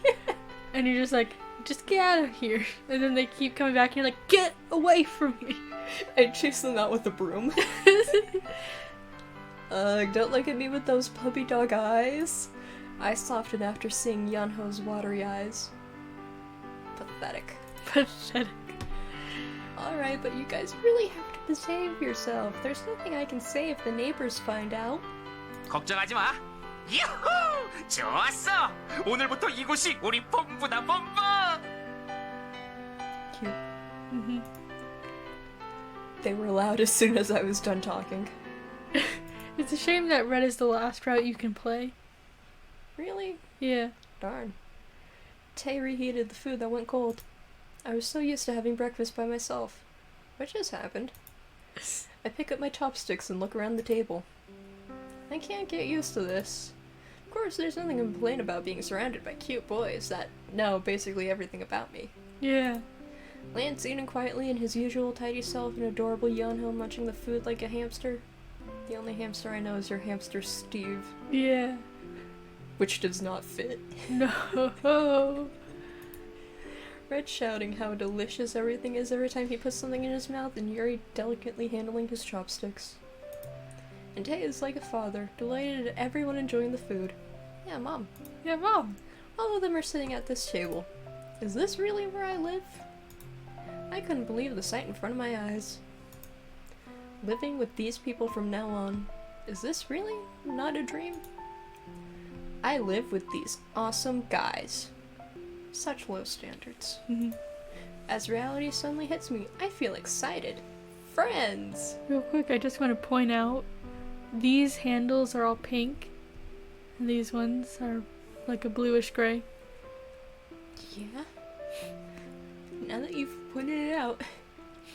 And you're just like, just get out of here. And then they keep coming back and you're like, get away from me. I chase them out with a broom. Don't look at me with those puppy dog eyes. I softened after seeing Yunho's watery eyes. Pathetic. Pathetic. Alright, but you guys really have to behave yourself. There's nothing I can say if the neighbors find out. 걱정하지 마. 유후! 좋았어. 오늘부터 이곳이 우리 본부다 본부. Cute. Mhm. They were loud as soon as I was done talking. It's a shame that red is the last route you can play. Really? Yeah. Darn. Tay reheated the food that went cold. I was so used to having breakfast by myself. What just happened? I pick up my chopsticks and look around the table. I can't get used to this. Of course, there's nothing to complain about being surrounded by cute boys that know basically everything about me. Yeah. Lance eating quietly in his usual tidy self and adorable Yonho munching the food like a hamster. The only hamster I know is your hamster Steve, Yeah. which does not fit. No. Red shouting how delicious everything is every time he puts something in his mouth, and Yuri delicately handling his chopsticks. And Tay is like a father, delighted at everyone enjoying the food. Yeah, Mom. Yeah, Mom. All of them are sitting at this table. Is this really where I live? I couldn't believe the sight in front of my eyes. Living with these people from now on. Is this really not a dream? I live with these awesome guys. Such low standards. Mhm. As reality suddenly hits me, I feel excited. Friends! Real quick, I just want to point out these handles are all pink, and these ones are like a bluish gray. Yeah? Now that you've pointed it out,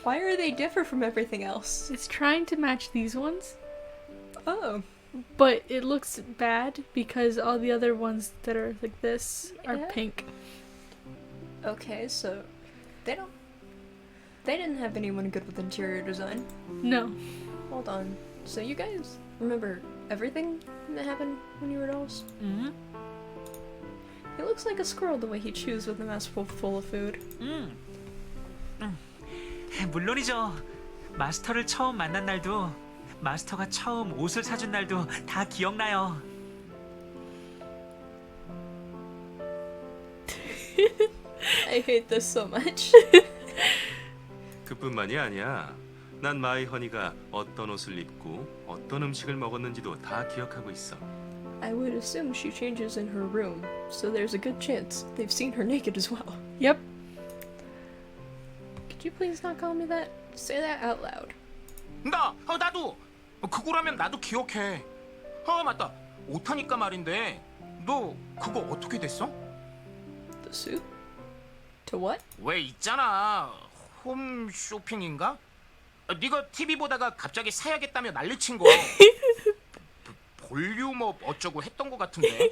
why are they different from everything else? It's trying to match these ones, Oh. but it looks bad because all the other ones that are like this are Yeah. pink. Okay, so they didn't have anyone good with interior design. No. Hold on. So you guys remember everything that happened when you were dolls? 음? He looks like a squirrel the way he chews with a mouthful full of food. 물론이죠. 마스터를 처음 만난 날도, 마스터가 처음 옷을 사준 날도 다 기억나요. I hate this so much. 그뿐만이 아니야. 난 마이 허니가 어떤 옷을 입고 어떤 음식을 먹었는지도 다 기억하고 있어. I would assume she changes in her room, so there's a good chance they've seen her naked as well. Yep. Could you please not call me that? Say that out loud. 나도 그거라면 나도 기억해. 맞다. 옷하니까 말인데 너 그거 어떻게 됐어? The suit? To what? 왜 있잖아. 홈 쇼핑인가? 네가 TV 보다가 갑자기 사야겠다며 난리친 거. 볼륨업 어쩌고 했던 것 같은데.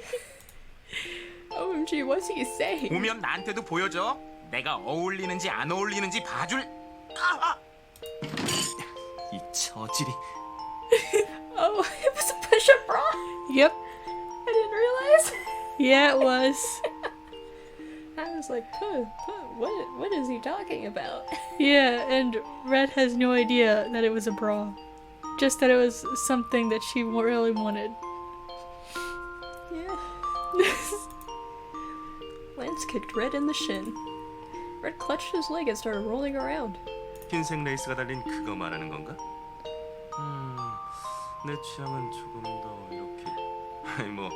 OMG, what's he saying? 오면 나한테도 보여줘. 내가 어울리는지 안 어울리는지 봐줄. 아! 이 저질이. Oh, it was a push-up bra? Yep. I didn't realize. Yeah, it was. I was like, what is he talking about? Yeah, and Red has no idea that it was a bra. Just that it was something that she really wanted. Yeah. Lance kicked Red in the shin. Red clutched his leg and started rolling around. 흰색 레이스가 달린 그거 말하는 건가? 내 취향은 조금 더 이렇게. 아니 뭐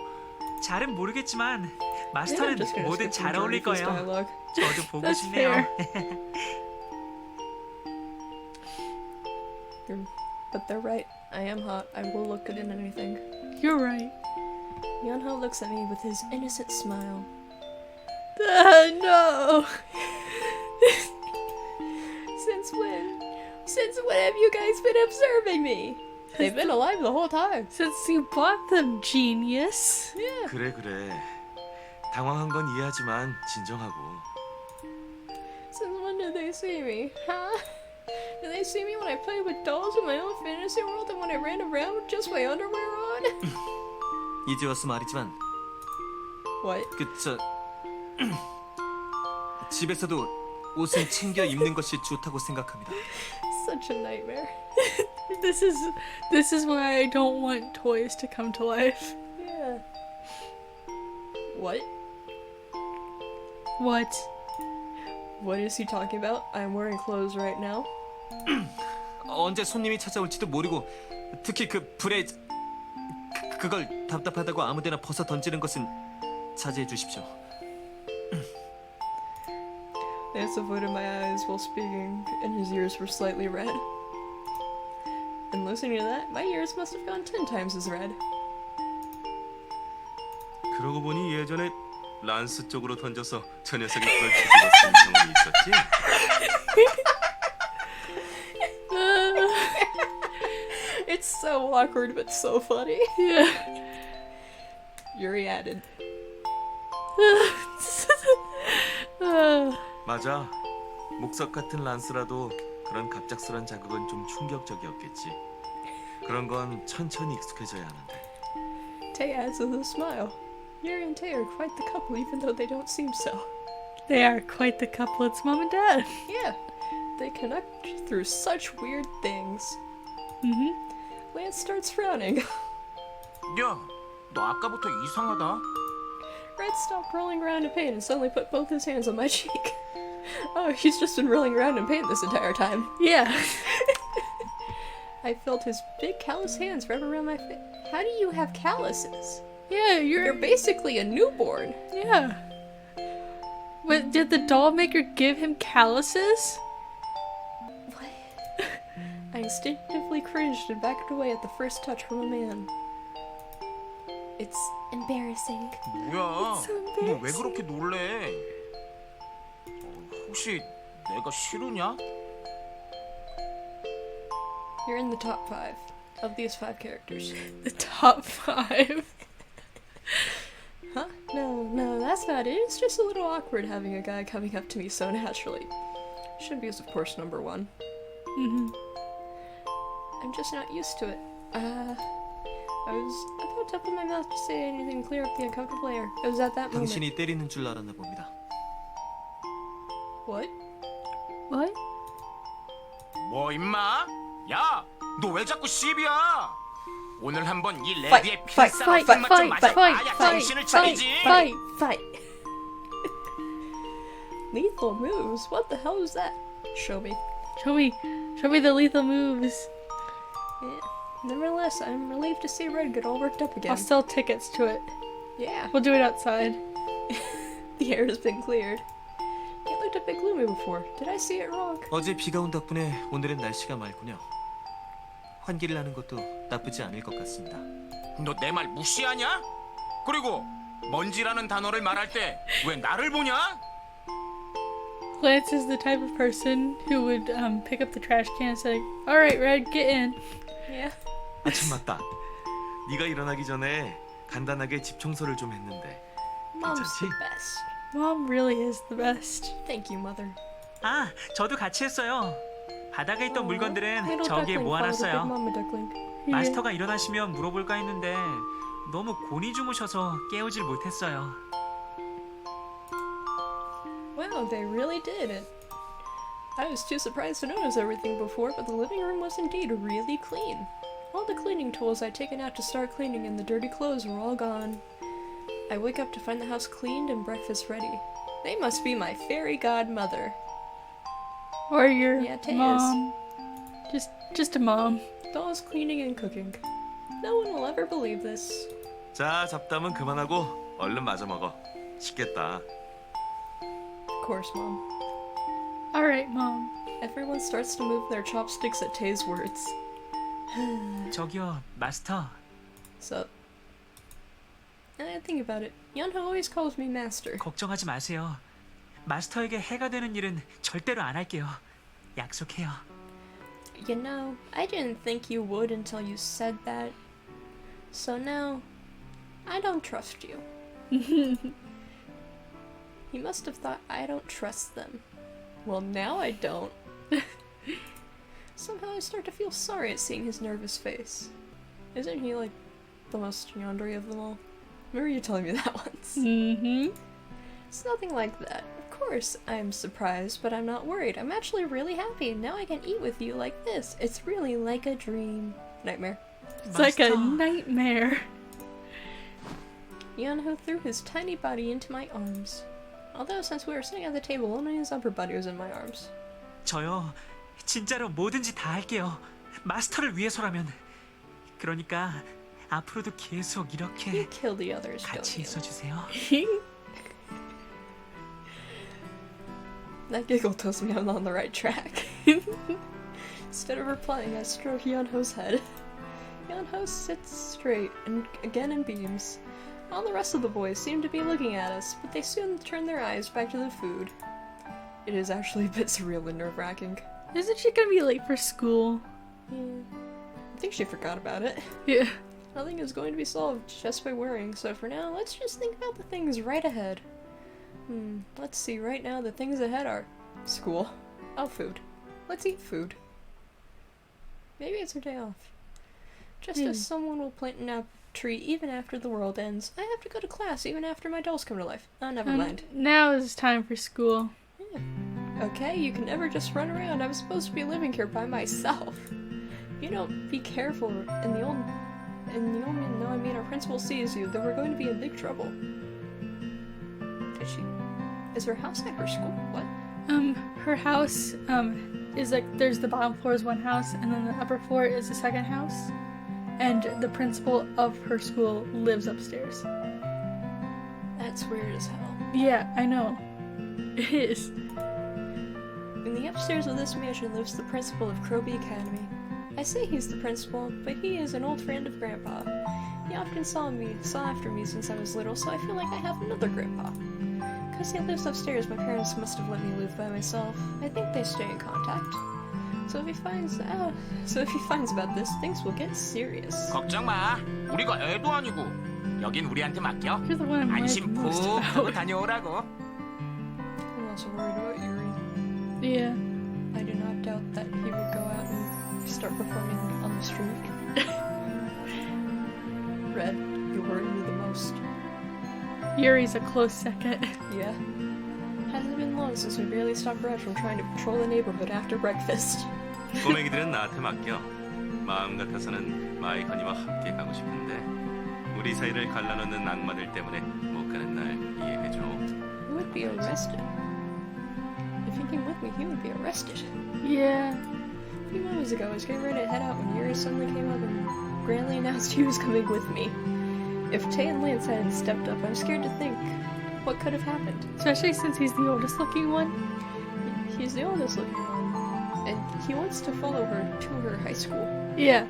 잘은 모르겠지만 I'm 마스터는 just gonna 뭐든 skip 잘 the 어울릴 majority of this 거예요. dialogue. 저도 보고 That's 싶네요. But they're right. I am hot. I will look good in anything. You're right. Yunho looks at me with his innocent smile. No! Since when? Since when have you guys been observing me? They've been alive the whole time. Since you bought them, genius. Yeah. 그래. 당황한 건 이해하지만 진정하고. Since when did they see me? Huh? Did they see me when I played with dolls in my own fantasy world and when I ran around with just my underwear on? 이제 와서 말이지만 What? 집에서도 옷은 챙겨 입는 것이 좋다고 생각합니다. Such a nightmare. This is why I don't want toys to come to life. Yeah. What? What? What is he talking about? I'm wearing clothes right now. 언제 손님이 찾아올지도 모르고 특히 그 브레이즈 그걸 답답하다고 아무데나 벗어 던지는 것은 자제해 주십시오. Lance avoided my eyes while speaking, and his ears were slightly red. And listening to that, my ears must have gone 10 times as red. 그러고 보니 예전에 란스 쪽으로 던져서 저 녀석이 그걸 뒤집어 쓴 경험이 있었지? It's so awkward, but so funny. Yeah. Yuri added. 맞아. 목석 같은 란스라도 그런 갑작스런 자극은 좀 충격적이었겠지. 그런 건 천천히 익숙해져야 하는데. Tay adds with a smile. Yuri and Tay are quite the couple, even though they don't seem so. They are quite the couple. It's mom and dad. Yeah, they connect through such weird things. Mm-hmm. Lance starts frowning. 야, 너 아까부터 이상하다. Red stopped rolling around in pain and suddenly put both his hands on my cheek. Oh, he's just been rolling around in pain this entire time. Yeah. I felt his big callous hands wrap around my face. How do you have calluses? Yeah, You're basically a newborn. Yeah. But did the doll maker give him calluses? What? I instinctively cringed and backed away at the first touch from a man. It's embarrassing. 뭐야? It's so 너 왜 embarrassing. 그렇게 놀래? 혹시 내가 싫으냐? You're in the top 5 of these 5 characters. The top 5. Huh? No, that's not it. It's just a little awkward having a guy coming up to me so naturally. Shinbi is, of course, number 1. Mm-hmm. I'm just not used to it. I was about to open my mouth to say anything to clear up the uncomfortable air. It was at that moment. 당신이 때리는 줄 알았나 봅니다. What? What? 뭐 임마? 야, 너 왜 자꾸 시비야? 오늘 한번 이 Fight, 레디의 fight, 필살 fight, 맛좀 fight, 맞아봐야 fight, 정신을 차리지. fight. Lethal moves? What the hell is that? Show me. Show me the lethal moves. Yeah. Nevertheless, I'm relieved to see Red get all worked up again. I'll sell tickets to it. Yeah. We'll do it outside. The air has been cleared. It looked a bit gloomy before. Did I see it wrong? 어제 비가 온 덕분에 오늘은 날씨가 맑군요. 환기를 하는 것도 나쁘지 않을 것 같습니다. 너 내 말 무시하냐? 그리고 먼지라는 단어를 말할 때 왜 나를 보냐? Lance is the type of person who would pick up the trash can and say, "All right, Red, get in." Yeah. 아 참 맞다. 네가 일어나기 전에 간단하게 집 청소를 좀 했는데 Mom's 괜찮지? the best. Mom really is the best. Thank you, mother. 아, 저도 같이 했어요. 바닥에 있던 물건들은 Little 저기에 duckling followed the big 모아놨어요. mama duckling. Yeah. 마스터가 일어나시면 물어볼까 했는데 너무 곤히 주무셔서 깨우질 못했어요. Wow, they really did it. I was too surprised to notice everything before, but the living room was indeed really clean. All the cleaning tools I'd taken out to start cleaning and the dirty clothes were all gone. I wake up to find the house cleaned and breakfast ready. They must be my fairy godmother. Or your Yeah, Tay is. mom. Just a mom. Dolls cleaning and cooking. No one will ever believe this. 자, 잡담은 그만하고 얼른 마저 먹어. 식겠다. Of course, Mom. Alright, Mom. Everyone starts to move their chopsticks at Tay's words. 저기요, 마스터. So, I think about it. Yunho always calls me master. 걱정하지 마세요. 마스터에게 해가 되는 일은 절대로 안 할게요. 약속해요. You know, I didn't think you would until you said that. So now, I don't trust you. He must have thought I don't trust them. Well, now I don't. Somehow I start to feel sorry at seeing his nervous face. Isn't he, like, the most yandere of them all? Remember you telling me that once? Mm-hmm. It's nothing like that. Of course, I'm surprised, but I'm not worried. I'm actually really happy. Now I can eat with you like this. It's really like a dream. Nightmare. It's like a 마스터. nightmare. Yunho threw his tiny body into my arms. Although since we were sitting at the table, only his upper body was in my arms. 저요, 진짜로 뭐든지 다 할게요. 마스터를 위해서라면. 그러니까 앞으로도 계속 You 이렇게 kill the others, don't 같이 you? 있어주세요. That giggle tells me I'm on the right track. Instead of replying, I stroke Yunho's head. Yunho sits straight and again beams. All the rest of the boys seem to be looking at us, but they soon turn their eyes back to the food. It is actually a bit surreal and nerve-wracking. Isn't she gonna be late for school? Yeah. I think she forgot about it. Yeah. Nothing is going to be solved just by worrying, so for now, let's just think about the things right ahead. Let's see, right now the things ahead are school. Oh, food. Let's eat food. Maybe it's her day off. Just as someone will plant an apple tree even after the world ends, I have to go to class even after my dolls come to life. Oh, never mind. Now is time for school. Okay, you can never just run around. I'm supposed to be living here by myself. If you don't be careful, and the old man know, I mean, our principal sees you, then we're going to be in big trouble. Is her house at her school? What? Her house, is like, there's the bottom floor is one house, and then the upper floor is the second house. And the principal of her school lives upstairs. That's weird as hell. Yeah, I know. It is. In the upstairs of this mansion lives the principal of Kroby Academy. I say he's the principal, but he is an old friend of Grandpa. He often saw after me since I was little, so I feel like I have another Grandpa. Because he lives upstairs, my parents must have let me live by myself. I think they stay in contact. So if he finds about this, things will get serious. 걱정 마. 우리가 애도 아니고 여긴 우리한테 맡겨. You're the one I'm worried 안심 most 푹 하고 about. 다녀오라고. I'm also worried about Yuri. Yeah. I do not doubt that he would go out and start performing on the street. Red, you worry me the most. Yuri's a close second. Yeah. Hasn't been long since we barely stopped Red from trying to patrol the neighborhood after breakfast. 꼬맹이들은 나한테 맡겨. 마음 같아서는 마이건이와 함께 가고 싶은데 우리 사이를 갈라놓는 악마들 때문에 못 가는 날 이해해줘. He would be arrested. If he came with me, he would be arrested. Yeah. A few moments ago, I was getting ready to head out when Yuri suddenly came up and grandly announced he was coming with me. If Tay and Lance hadn't stepped up, I'm scared to think what could have happened. Especially since he's the oldest looking one. He's the oldest looking one, and he wants to follow her to her high school. Yeah.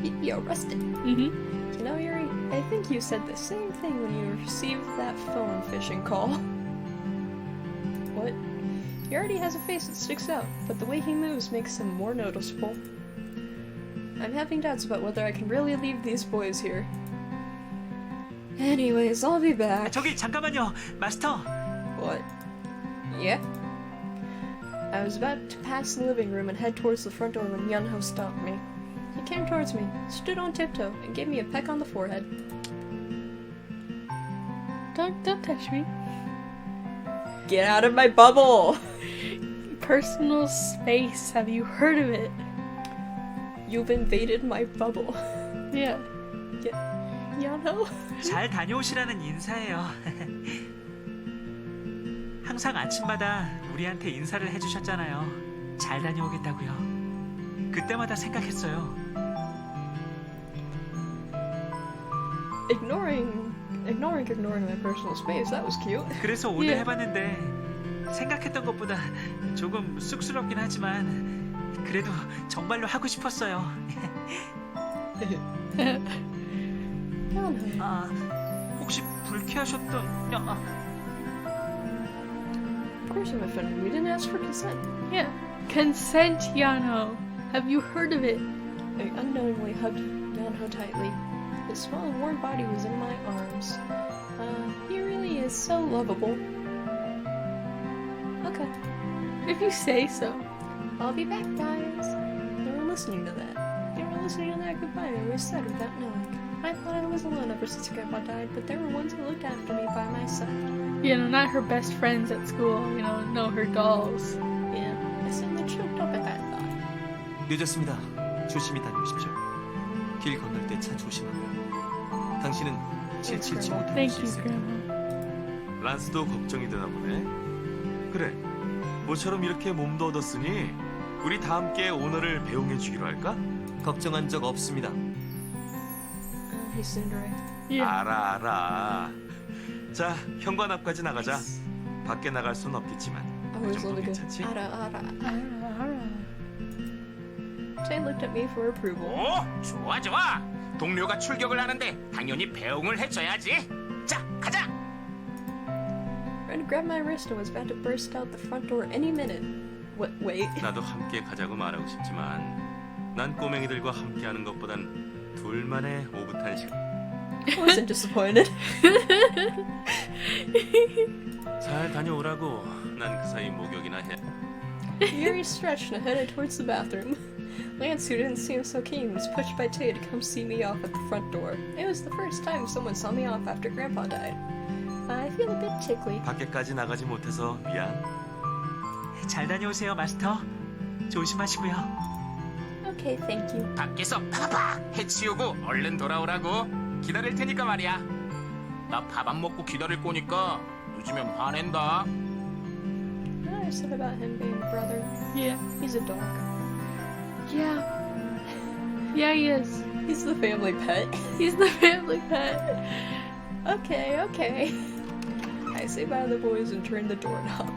He'd be arrested. Mm-hmm. You know, Yuri, I think you said the same thing when you received that phone phishing call. What? He already has a face that sticks out, but the way he moves makes him more noticeable. I'm having doubts about whether I can really leave these boys here. Anyways, I'll be back. 저기 잠깐만요, 마스터. What? Yeah? I was about to pass the living room and head towards the front door when Yunho stopped me. He came towards me, stood on tiptoe, and gave me a peck on the forehead. Don't touch me. Get out of my bubble! Personal space. Have you heard of it? You've invaded my bubble. Yeah. Yunho? 잘 다녀오시라는 인사예요. 항상 아침마다 우리한테 인사를 해주셨잖아요. 잘 다녀오겠다고요. 그때마다 생각했어요. Ignoring my personal space, that was cute. 그래서 오늘 예. 해봤는데 생각했던 것보다 조금 쑥스럽긴 하지만 그래도 정말로 하고 싶었어요. Yunho. 아, 혹시 불쾌하셨던... Of course I'm offended. We didn't ask for consent. Yeah. Consent, Yano. Have you heard of it? I unknowingly hugged Yunho tightly. His small and warm body was in my arms. He really is so lovable. Okay. If you say so. I'll be back, guys. They were listening to that. They were listening to that goodbye I always said without knowing. I thought I was alone ever since Grandpa died, but there were ones who looked after me by my side. You know, not her best friends at school. You know, no, her dolls. Yeah, I suddenly choked up at that thought. 늦었습니다. 조심히 다녀오십시오. 길 건널 때 차 조심하고요. 당신은 칠칠치 못할 Thank 수 you, 있어요. Grandma. 란스도 걱정이 되나 보네. 그래, 모처럼 이렇게 몸도 얻었으니 우리 다 함께 오너를 배웅해 주기로 할까? 걱정한 적 없습니다. He seemed right. Yeah. 알아. 자, 현관 앞까지 나가자. 밖에 나갈 순 없겠지만 I 그 always 정도 love a good 괜찮지? ara. Alright. Jane looked at me for approval. 오, 좋아. 동료가 출격을 하는데 당연히 배웅을 해줘야지. 자, 가자. Ren grabbed my wrist and was about to burst out the front door any minute. Wait. 나도 함께 가자고 말하고 싶지만 난 꼬맹이들과 함께하는 것보단 둘만의 오붓한 시간. I wasn't disappointed. 잘 다녀오라고. 난 그 사이 목욕이나 해. Yuri stretched and headed towards the bathroom. Lance, who didn't seem so keen, was pushed by Tay to come see me off at the front door. It was the first time someone saw me off after Grandpa died. I feel a bit tickly. 밖에까지 나가지 못해서 미안. 잘 다녀오세요, 마스터. 조심하시고요. Okay, thank you. 밖에서 팍팍 해치우고 얼른 돌아오라고. 기다릴 테니까 말이야. 나 밥 안 먹고 기다릴 거니까 늦으면 화낸다. What I said about him being a brother. Yeah. He's a dog. Yeah. Yeah, he is. He's the family pet. He's the family pet. Okay. I say bye to the boys and turn the doorknob.